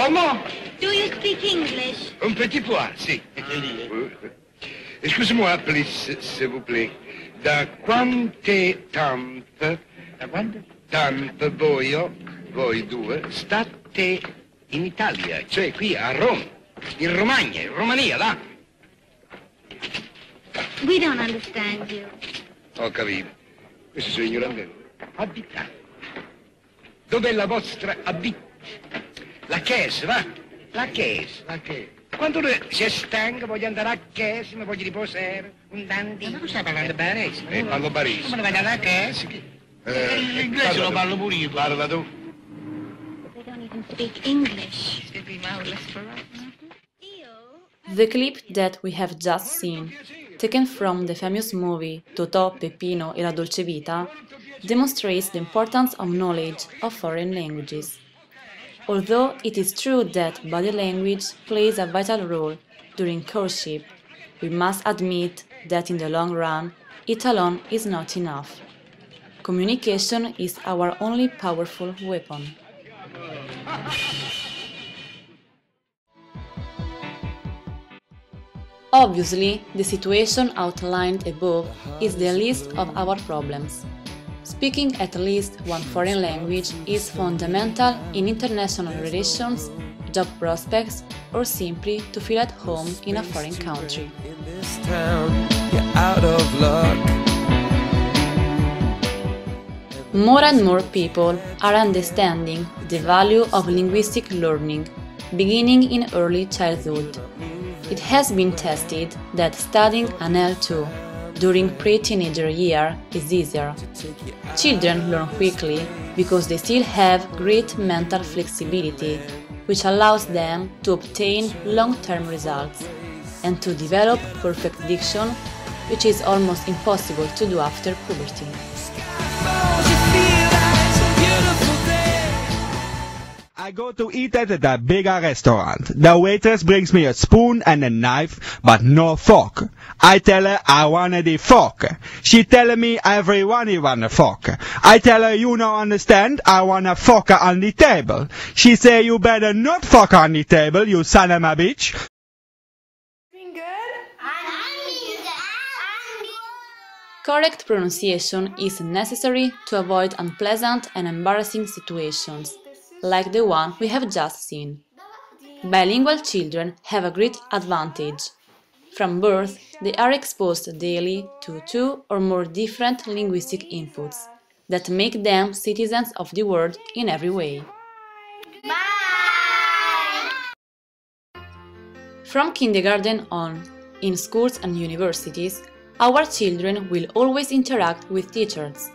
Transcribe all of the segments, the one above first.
Comment? Do you speak English? Un petit pois, si. Excusez-moi, please, s'il vous plaît. Da quante tempo? Da quanto? Tempo voi due, state in Italia, cioè qui a Roma, in Romagna, in Romania, là. We don't understand you. Ho capito. Questo sono ignorante. Abitare. Dov'è la vostra La chiesa, va? La chiesa. Quando si stanca, voglio andare a chiesa, mi voglio riposare, un tanto. Ma tu stai parlando barese? Parlo barese. Come vai alla chiesa? L'inglese lo parlo pure io. Parla tu. They don't even speak English. The clip that we have just seen, taken from the famous movie Totò, Peppino e la Dolce Vita, demonstrates the importance of knowledge of foreign languages. Although it is true that body language plays a vital role during courtship, we must admit that in the long run, it alone is not enough. Communication is our only powerful weapon. Obviously, the situation outlined above is the least of our problems. Speaking at least one foreign language is fundamental in international relations, job prospects, or simply to feel at home in a foreign country. More and more people are understanding the value of linguistic learning, beginning in early childhood. It has been tested that studying an L2 during pre-teenager year is easier. Children learn quickly because they still have great mental flexibility, which allows them to obtain long-term results and to develop perfect diction, which is almost impossible to do after puberty. I go to eat at a bigger restaurant. The waitress brings me a spoon and a knife, but no fork. I tell her I wanted the fork. She tell me everyone want a fork. I tell her you don't understand, I want a fork on the table. She say you better not fork on the table, you son of a bitch. Correct pronunciation is necessary to avoid unpleasant and embarrassing situations, like the one we have just seen. Bilingual children have a great advantage. From birth, they are exposed daily to 2 or more different linguistic inputs that make them citizens of the world in every way. Bye! From kindergarten on, in schools and universities, our children will always interact with teachers,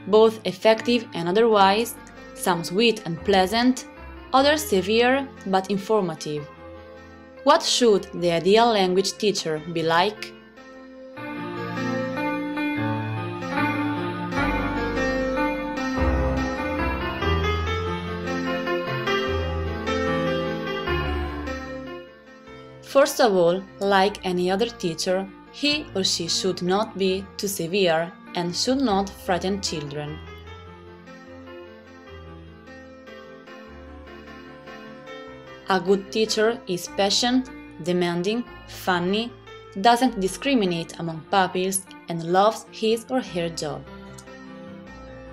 both effective and otherwise, some sweet and pleasant, others severe but informative. What should the ideal language teacher be like? First of all, like any other teacher, he or she should not be too severe and should not frighten children. A good teacher is patient, demanding, funny, doesn't discriminate among pupils, and loves his or her job.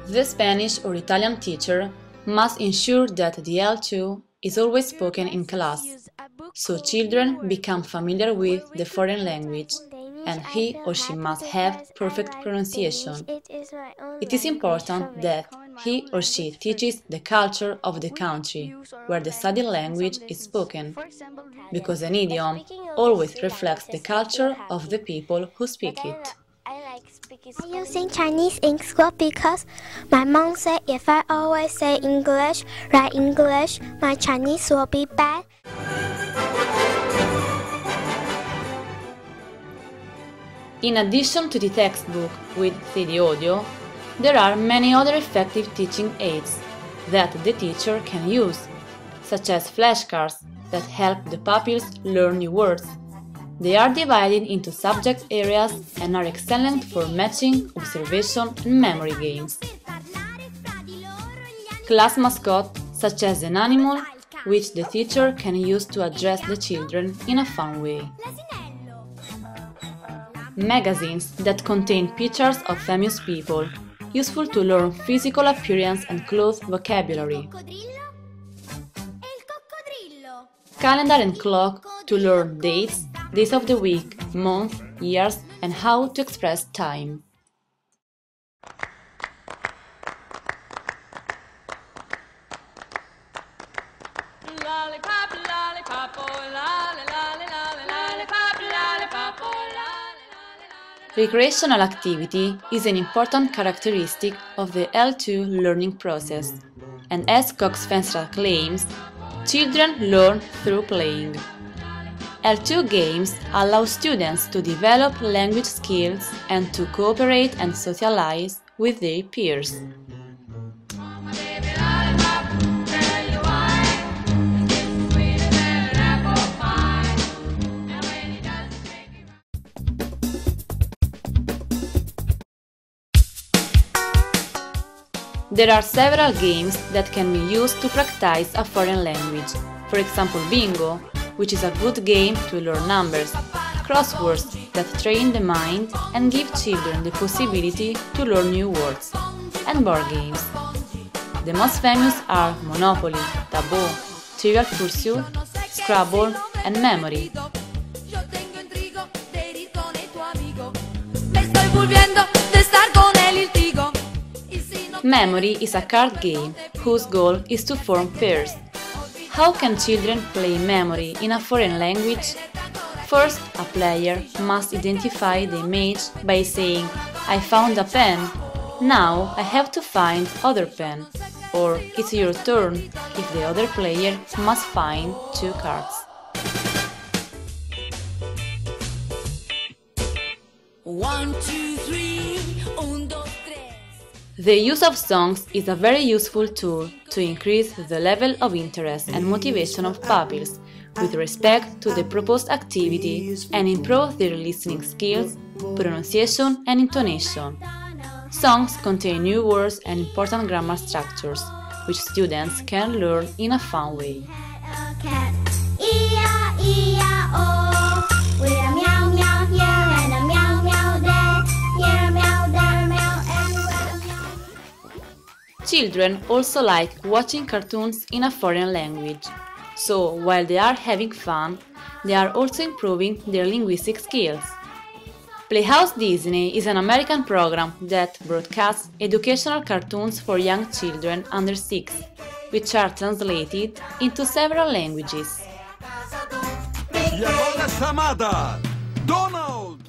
The Spanish or Italian teacher must ensure that the L2 is always spoken in class, so children become familiar with the foreign language, and he or she must have perfect pronunciation. It is important that he or she teaches the culture of the country where the studied language is spoken, because an idiom always reflects the culture of the people who speak it. I'm using Chinese in school because my mom said if I always say English, write English, my Chinese will be bad. In addition to the textbook with CD audio, there are many other effective teaching aids that the teacher can use, such as flashcards that help the pupils learn new words. They are divided into subject areas and are excellent for matching, observation and memory games. Class mascot, such as an animal, which the teacher can use to address the children in a fun way. Magazines that contain pictures of famous people, useful to learn physical appearance and clothes vocabulary. Calendar and clock to learn dates, days of the week, months, years, and how to express time. Recreational activity is an important characteristic of the L2 learning process, and as Cox-Fenstra claims, children learn through playing. L2 games allow students to develop language skills and to cooperate and socialize with their peers. There are several games that can be used to practice a foreign language. For example, bingo, which is a good game to learn numbers, crosswords that train the mind and give children the possibility to learn new words, and board games. The most famous are Monopoly, Taboo, Trivial Pursuit, Scrabble, and Memory. Memory is a card game whose goal is to form pairs. How can children play memory in a foreign language? First, a player must identify the image by saying, "I found a pen, now I have to find other pen," or "It's your turn" if the other player must find 2 cards. 1, 2, 3, 1, 2, 3. The use of songs is a very useful tool to increase the level of interest and motivation of pupils with respect to the proposed activity and improve their listening skills, pronunciation and intonation. Songs contain new words and important grammar structures, which students can learn in a fun way. Children also like watching cartoons in a foreign language, so while they are having fun, they are also improving their linguistic skills. Playhouse Disney is an American program that broadcasts educational cartoons for young children under 6, which are translated into several languages. Donald!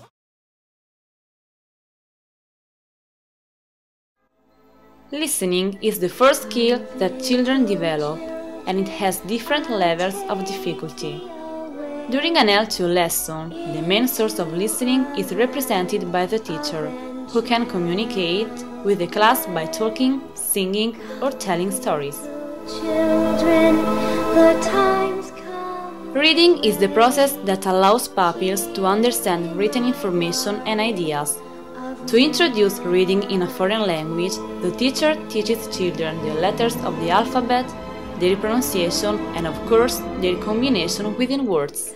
Listening is the first skill that children develop, and it has different levels of difficulty. During an L2 lesson, the main source of listening is represented by the teacher, who can communicate with the class by talking, singing, or telling stories. Reading is the process that allows pupils to understand written information and ideas. To introduce reading in a foreign language, the teacher teaches children the letters of the alphabet, their pronunciation, and of course, their combination within words.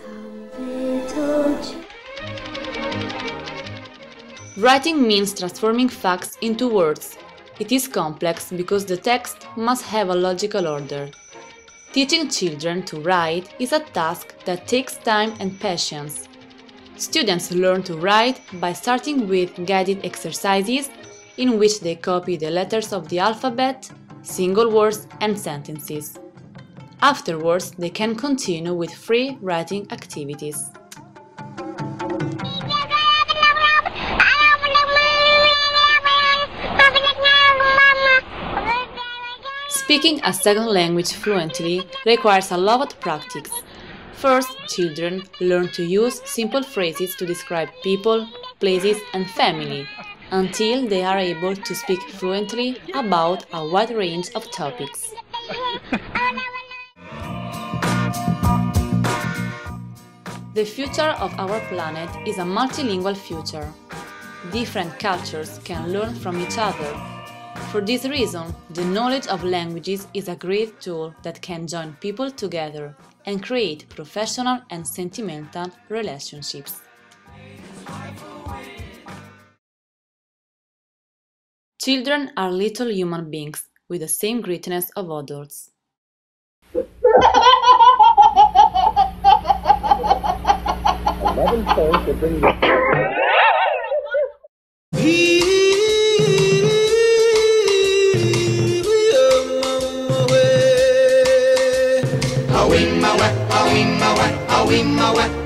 Writing means transforming facts into words. It is complex because the text must have a logical order. Teaching children to write is a task that takes time and patience. Students learn to write by starting with guided exercises in which they copy the letters of the alphabet, single words and sentences. Afterwards, they can continue with free writing activities. Speaking a second language fluently requires a lot of practice. First, children learn to use simple phrases to describe people, places and family, until they are able to speak fluently about a wide range of topics. The future of our planet is a multilingual future. Different cultures can learn from each other. For this reason, the knowledge of languages is a great tool that can join people together and create professional and sentimental relationships. Children are little human beings with the same greatness of adults. Awi mawa, awi mawa, awi mawa.